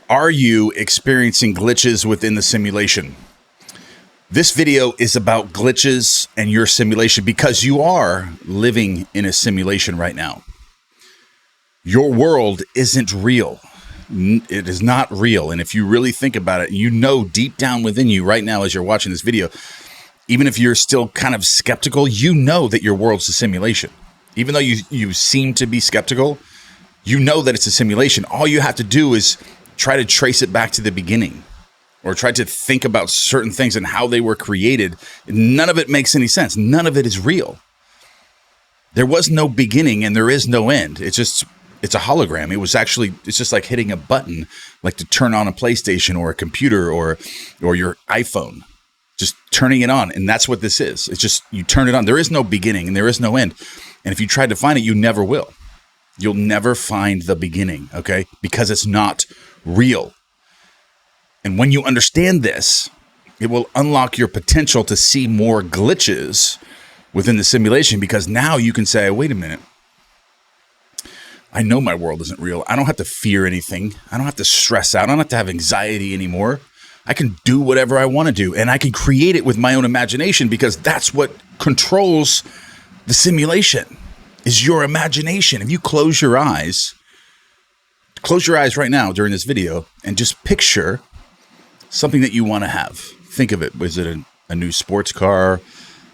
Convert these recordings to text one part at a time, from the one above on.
Are you experiencing glitches within the simulation? This video is about glitches and your simulation because you are living in a simulation right now. Your world isn't real. It is not real. And if you really think about it, you know deep down within you right now as you're watching this video, even if you're still kind of skeptical, you know that your world's a simulation. Even though you seem to be skeptical, you know that it's a simulation. All you have to do is try to trace it back to the beginning or try to think about certain things and how they were created. None of it makes any sense. None of it is real. There was no beginning and there is no end. It's a hologram. It's just like hitting a button, like to turn on a PlayStation or a computer or your iPhone, just turning it on. And that's what this is. It's just, you turn it on. There is no beginning and there is no end. And if you try to find it, you never will. You'll never find the beginning, okay? Because it's not real. And when you understand this, it will unlock your potential to see more glitches within the simulation, because now you can say, wait a minute, I know my world isn't real. I don't have to fear anything. I don't have to stress out. I don't have to have anxiety anymore. I can do whatever I want to do, and I can create it with my own imagination, because that's what controls the simulation, is your imagination. If you close your eyes right now during this video and just picture something that you want to have. Think of it. Was it a new sports car,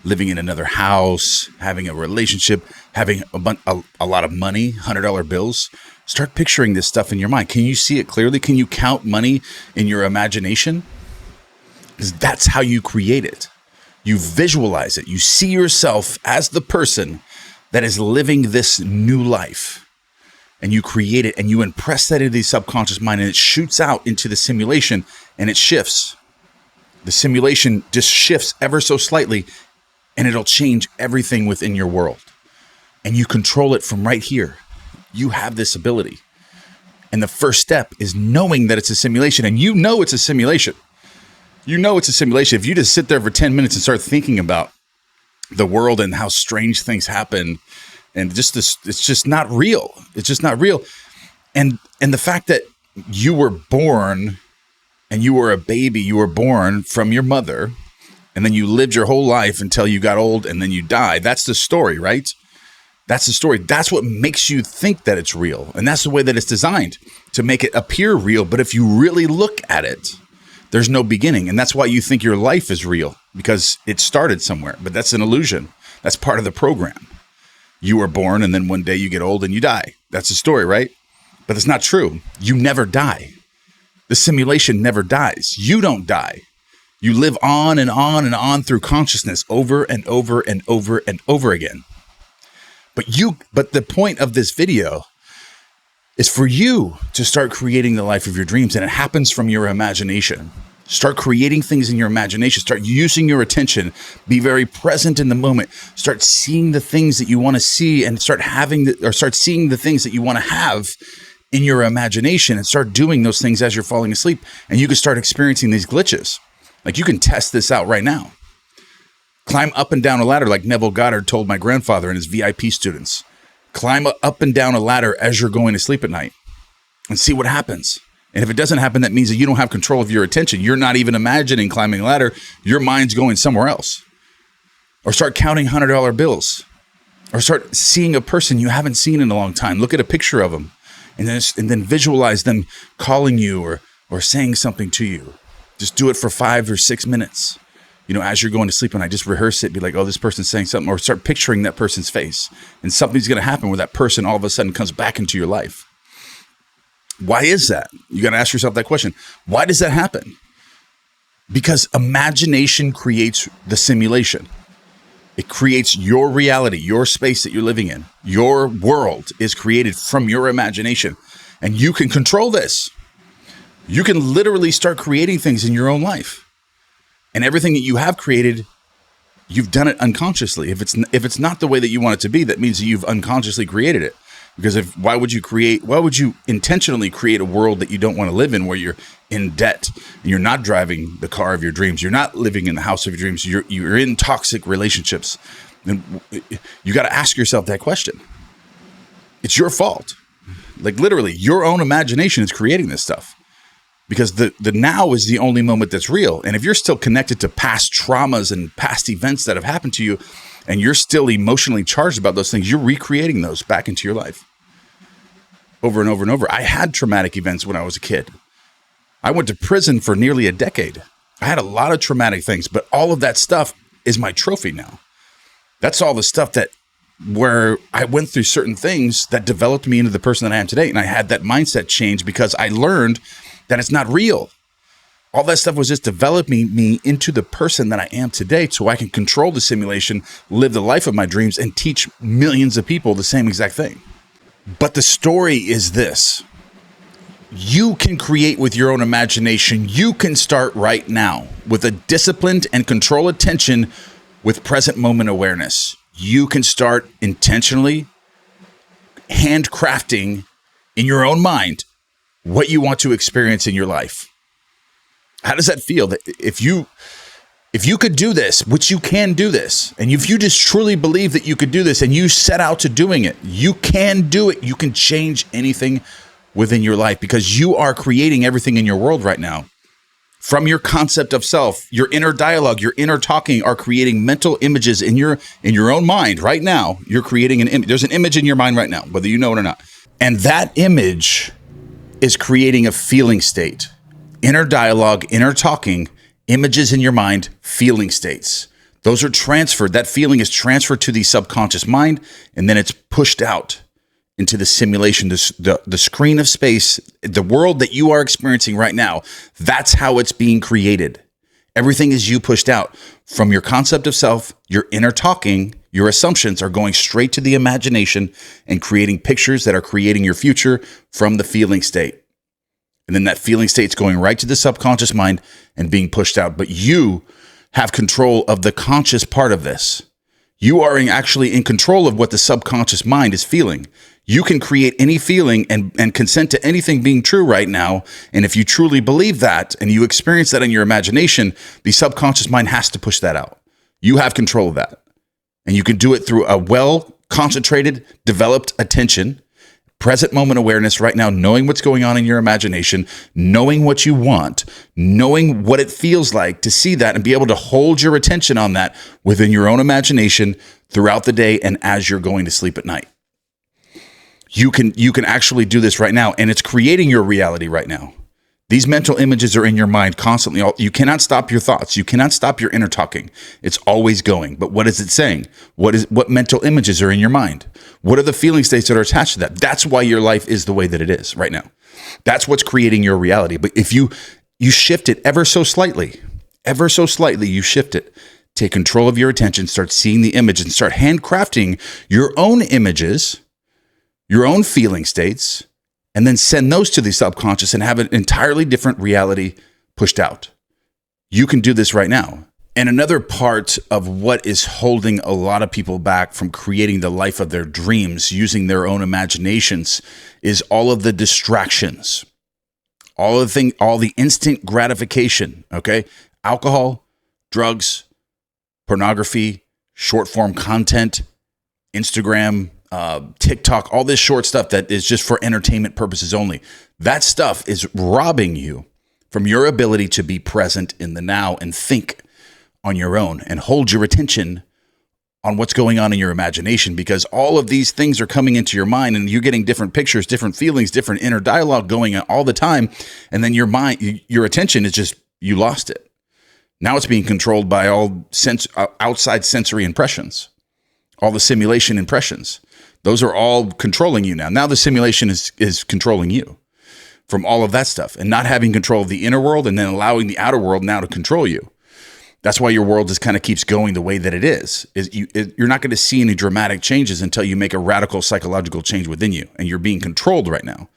living in another house, having a relationship, having a lot of money, $100 bills? Start picturing this stuff in your mind. Can you see it clearly? Can you count money in your imagination? Because that's how you create it. You visualize it. You see yourself as the person that is living this new life. And you create it and you impress that into the subconscious mind, and it shoots out into the simulation and it shifts. The simulation just shifts ever so slightly, and it'll change everything within your world. And you control it from right here. You have this ability. And the first step is knowing that it's a simulation, and you know it's a simulation. You know it's a simulation. If you just sit there for 10 minutes and start thinking about the world and how strange things happen, and just this, it's just not real. It's just not real. And the fact that you were born and you were a baby, you were born from your mother, and then you lived your whole life until you got old and then you died. That's the story, right? That's the story. That's what makes you think that it's real. And that's the way that it's designed, to make it appear real. But if you really look at it, there's no beginning. And that's why you think your life is real, because it started somewhere. But that's an illusion. That's part of the program. You were born and then one day you get old and you die. That's the story, right? But it's not true. You never die. The simulation never dies. You don't die. You live on and on and on through consciousness over and over and over and over again. But the point of this video is for you to start creating the life of your dreams, and it happens from your imagination. Start creating things in your imagination. Start using your attention. Be very present in the moment. Start seeing the things that you want to see, and start seeing the things that you want to have in your imagination, and start doing those things as you're falling asleep. And you can start experiencing these glitches. Like, you can test this out right now. Climb up and down a ladder like Neville Goddard told my grandfather and his VIP students. Climb up and down a ladder as you're going to sleep at night and see what happens. And if it doesn't happen, that means that you don't have control of your attention. You're not even imagining climbing a ladder. Your mind's going somewhere else. Or start counting $100 bills. Or start seeing a person you haven't seen in a long time. Look at a picture of them. And then visualize them calling you or saying something to you. Just do it for 5 or 6 minutes. As you're going to sleep, and I just rehearse it. Be like, oh, this person's saying something. Or start picturing that person's face. And something's going to happen where that person all of a sudden comes back into your life. Why is that? You got to ask yourself that question. Why does that happen? Because imagination creates the simulation. It creates your reality, your space that you're living in. Your world is created from your imagination. And you can control this. You can literally start creating things in your own life. And everything that you have created, you've done it unconsciously. If it's not the way that you want it to be, that means that you've unconsciously created it. Because why would you intentionally create a world that you don't want to live in, where you're in debt and you're not driving the car of your dreams, you're not living in the house of your dreams, you're in toxic relationships? And you got to ask yourself that question. It's your fault. Like, literally, your own imagination is creating this stuff. because the now is the only moment that's real. And if you're still connected to past traumas and past events that have happened to you, and you're still emotionally charged about those things, you're recreating those back into your life over and over and over. I had traumatic events when I was a kid. I went to prison for nearly a decade. I had a lot of traumatic things, but all of that stuff is my trophy now. That's all the stuff that where I went through certain things that developed me into the person that I am today. And I had that mindset change because I learned that it's not real. All that stuff was just developing me into the person that I am today, so I can control the simulation, live the life of my dreams, and teach millions of people the same exact thing. But the story is this. You can create with your own imagination. You can start right now with a disciplined and controlled attention with present moment awareness. You can start intentionally handcrafting in your own mind what you want to experience in your life. How does that feel? That if you could do this, which you can do this, and if you just truly believe that you could do this and you set out to doing it, you can do it. You can change anything within your life because you are creating everything in your world right now. From your concept of self, your inner dialogue, your inner talking are creating mental images in your own mind right now. You're creating an image. There's an image in your mind right now, whether you know it or not. And that image is creating a feeling state. Inner dialogue, inner talking, images in your mind, feeling states. Those are transferred. That feeling is transferred to the subconscious mind, and then it's pushed out into the simulation, the screen of space, the world that you are experiencing right now. That's how it's being created. Everything is you pushed out from your concept of self, your inner talking, your assumptions are going straight to the imagination and creating pictures that are creating your future from the feeling state. And then that feeling state's going right to the subconscious mind and being pushed out. But you have control of the conscious part of this. You are actually in control of what the subconscious mind is feeling. You can create any feeling and consent to anything being true right now. And if you truly believe that and you experience that in your imagination, the subconscious mind has to push that out. You have control of that. And you can do it through a well-concentrated, developed attention, present moment awareness right now, knowing what's going on in your imagination, knowing what you want, knowing what it feels like to see that and be able to hold your attention on that within your own imagination throughout the day and as you're going to sleep at night. You can actually do this right now, and it's creating your reality right now. These mental images are in your mind constantly. You cannot stop your thoughts. You cannot stop your inner talking. It's always going. But what is it saying? What mental images are in your mind? What are the feeling states that are attached to that? That's why your life is the way that it is right now. That's what's creating your reality. But if you shift it ever so slightly, you shift it. Take control of your attention, start seeing the image, and start handcrafting your own images, your own feeling states, and then send those to the subconscious and have an entirely different reality pushed out. You can do this right now. And another part of what is holding a lot of people back from creating the life of their dreams using their own imaginations is all of the distractions, all the instant gratification, okay? Alcohol, drugs, pornography, short form content, Instagram, TikTok, all this short stuff that is just for entertainment purposes only. That stuff is robbing you from your ability to be present in the now and think on your own and hold your attention on what's going on in your imagination, because all of these things are coming into your mind and you're getting different pictures, different feelings, different inner dialogue going on all the time. And then your mind, your attention is just, you lost it. Now it's being controlled by all outside sensory impressions, all the simulation impressions. Those are all controlling you now. Now the simulation is controlling you from all of that stuff and not having control of the inner world and then allowing the outer world now to control you. That's why your world just kind of keeps going the way that it is. You're not going to see any dramatic changes until you make a radical psychological change within you, and you're being controlled right now.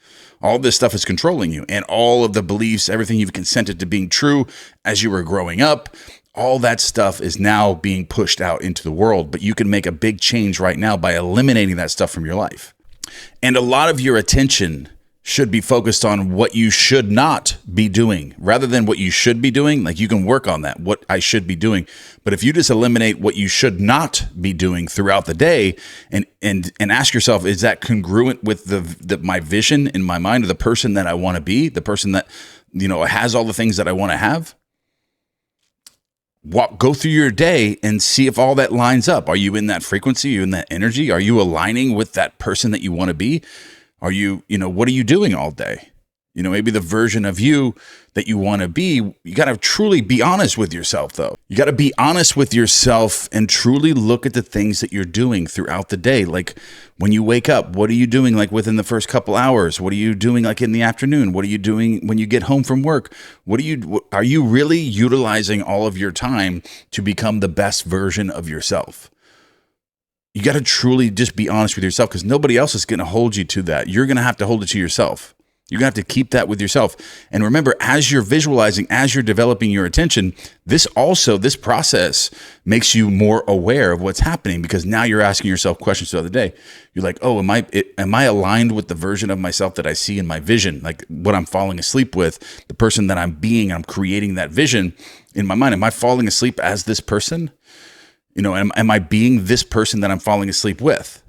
All this stuff is controlling you, and all of the beliefs, everything you've consented to being true as you were growing up, all that stuff is now being pushed out into the world. But you can make a big change right now by eliminating that stuff from your life. And a lot of your attention should be focused on what you should not be doing rather than what you should be doing. Like, you can work on that, what I should be doing. But if you just eliminate what you should not be doing throughout the day and ask yourself, is that congruent with my vision in my mind, or the person that I want to be, the person that has all the things that I want to have. Go through your day and see if all that lines up. Are you in that frequency? Are you in that energy? Are you aligning with that person that you want to be? Are you, what are you doing all day? Maybe the version of you that you want to be, you got to truly be honest with yourself, though. You got to be honest with yourself and truly look at the things that you're doing throughout the day. Like when you wake up, what are you doing like within the first couple hours? What are you doing like in the afternoon? What are you doing when you get home from work? Are you really utilizing all of your time to become the best version of yourself? You got to truly just be honest with yourself, because nobody else is going to hold you to that. You're going to have to hold it to yourself. You're going to have to keep that with yourself. And remember, as you're visualizing, as you're developing your attention, this process makes you more aware of what's happening, because now you're asking yourself questions throughout the day. You're like, oh, am I aligned with the version of myself that I see in my vision? Like what I'm falling asleep with, the person that I'm being, I'm creating that vision in my mind. Am I falling asleep as this person? Am I being this person that I'm falling asleep with?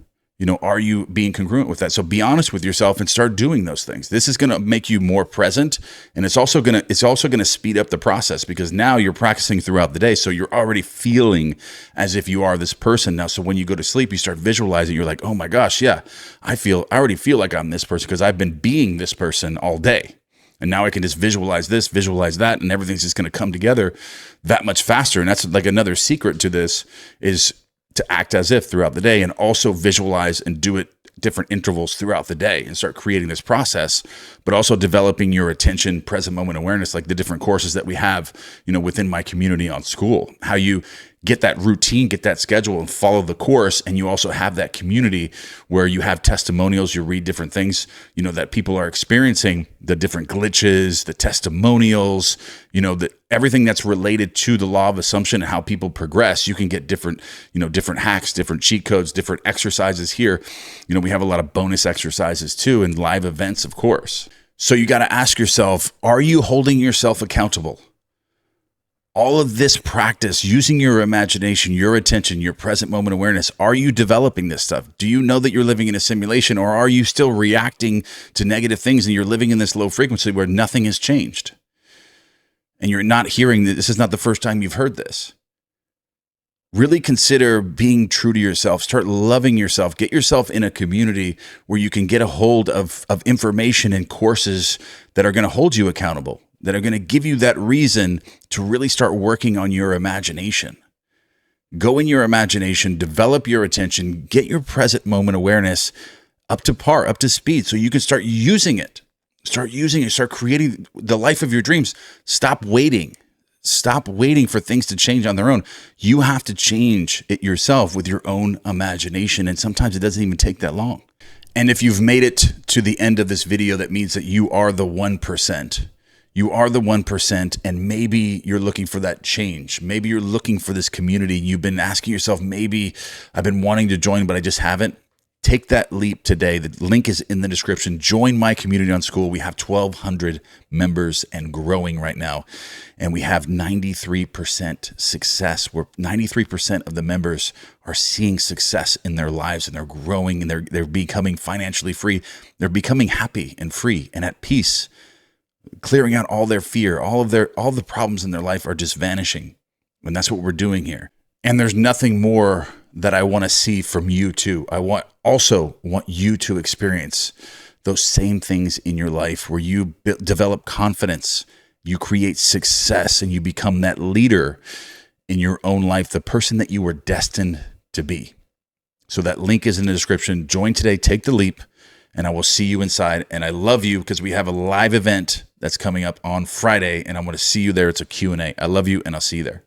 Are you being congruent with that? So be honest with yourself and start doing those things. This is going to make you more present, and it's also going to speed up the process, because now you're practicing throughout the day. So you're already feeling as if you are this person now. So when you go to sleep, you start visualizing. You're like, oh my gosh, yeah, I already feel like I'm this person because I've been being this person all day. And now I can just visualize this, visualize that, and everything's just going to come together that much faster. And that's like another secret to this, is to act as if throughout the day, and also visualize and do it different intervals throughout the day, and start creating this process, but also developing your attention, present moment awareness, like the different courses that we have, within my community on school, how you get that routine, get that schedule, and follow the course. And you also have that community where you have testimonials, you read different things, that people are experiencing, the different glitches, the testimonials, everything that's related to the law of assumption and how people progress. You can get different hacks, different cheat codes, different exercises here. We have a lot of bonus exercises too, and live events, of course. So you got to ask yourself, are you holding yourself accountable? All of this practice, using your imagination, your attention, your present moment awareness, are you developing this stuff? Do you know that you're living in a simulation, or are you still reacting to negative things and you're living in this low frequency where nothing has changed? And you're not hearing that. This is not the first time you've heard this. Really consider being true to yourself. Start loving yourself. Get yourself in a community where you can get a hold of information and courses that are going to hold you accountable, that are going to give you that reason to really start working on your imagination. Go in your imagination, develop your attention, get your present moment awareness up to par, up to speed, so you can start using it. Start creating the life of your dreams. Stop waiting for things to change on their own. You have to change it yourself with your own imagination. And sometimes it doesn't even take that long. And if you've made it to the end of this video, that means that you are the 1%. You are the 1%, and maybe you're looking for that change. Maybe you're looking for this community. You've been asking yourself, maybe I've been wanting to join, but I just haven't. Take that leap today. The link is in the description. Join my community on school. We have 1,200 members and growing right now. And we have 93% success, where 93% of the members are seeing success in their lives, and they're growing, and they're becoming financially free. They're becoming happy and free and at peace, clearing out all their fear. All the problems in their life are just vanishing. And that's what we're doing here. And there's nothing more that I want to see from you too. I also want you to experience those same things in your life, where you develop confidence, you create success, and you become that leader in your own life, the person that you were destined to be. So that link is in the description. Join today, take the leap, and I will see you inside. And I love you, because we have a live event that's coming up on Friday, and I'm going to see you there. It's a Q&A. I love you, and I'll see you there.